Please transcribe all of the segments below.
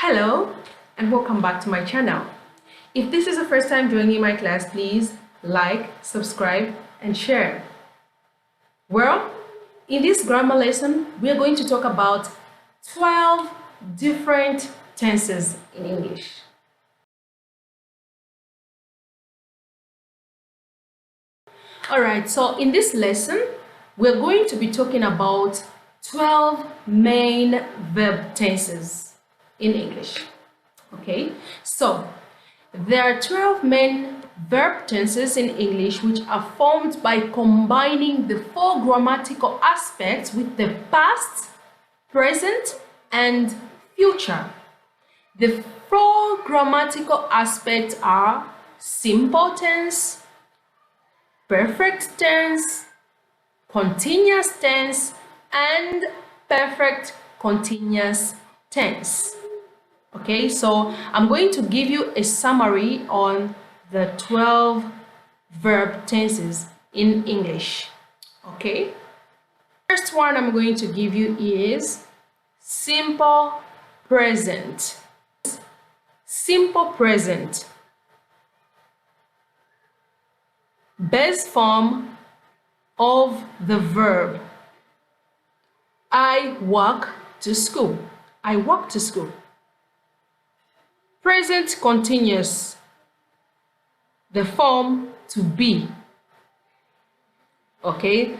Hello and welcome back to my channel. If this is the first time joining my class, please like, subscribe and share. Well, in this grammar lesson, we are going to talk about 12 different tenses in English. Alright, so in this lesson, we're going to be talking about 12 main verb tenses in English. Okay, so there are 12 main verb tenses in English which are formed by combining the 4 grammatical aspects with the past, present, and future. The 4 grammatical aspects are simple tense, perfect tense, continuous tense, and perfect continuous tense. Okay, so I'm going to give you a summary on the 12 verb tenses in English. Okay, first one I'm going to give you is simple present. Simple present. Base form of the verb. I walk to school. I walk to school. Present continuous. The form to be. Okay,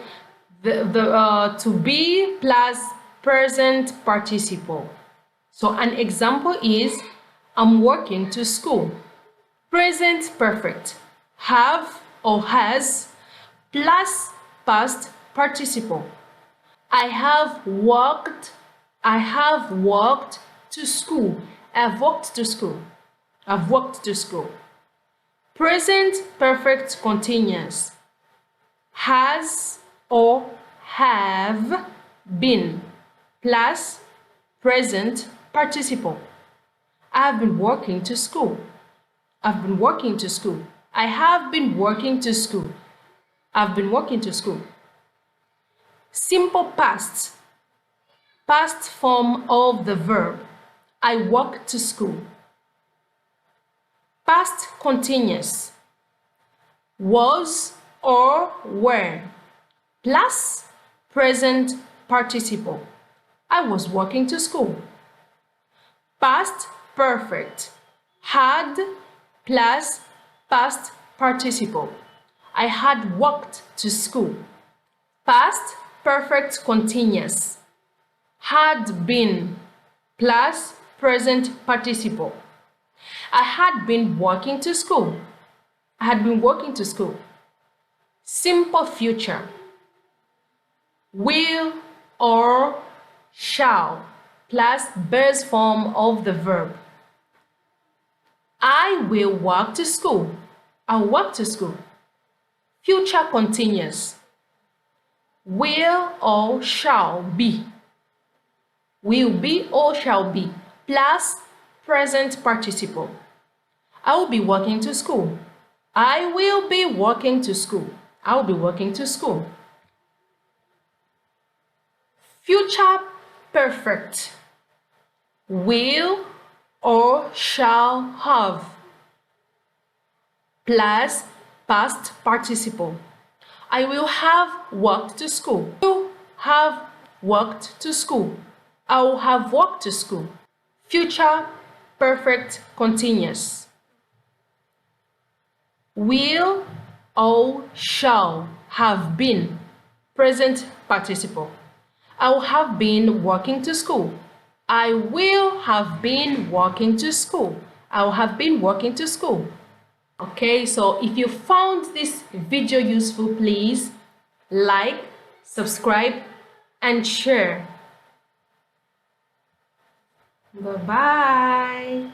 to be plus present participle. So an example is I'm walking to school. Present perfect. Have or has plus past participle. I have walked to school. I've walked to school. I've walked to school. Present perfect continuous. Has or have been plus present participle. I've been walking to school. I've been walking to school. I have been working to school. I've been working to school. Simple past. Past form of the verb. I walk to school. Past continuous. Was or were plus present participle. I was walking to school. Past perfect. Had plus past participle. I had walked to school. Past perfect continuous. Had been plus present participle. I had been walking to school. I had been walking to school. Simple future. Will or shall plus base form of the verb. I will walk to school. I'll walk to school. Future continuous. Will or shall be. Will be or shall be plus present participle. I will be walking to school. I will be walking to school. I will be walking to school. Future perfect. Will or shall have plus past participle. I will have walked to school. I will have walked to school. I will have walked to school. Future perfect continuous. Will or shall have been present participle. I will have been walking to school. I will have been walking to school. I will have been walking to school. Okay, so if you found this video useful, please like, subscribe, and share. Bye-bye.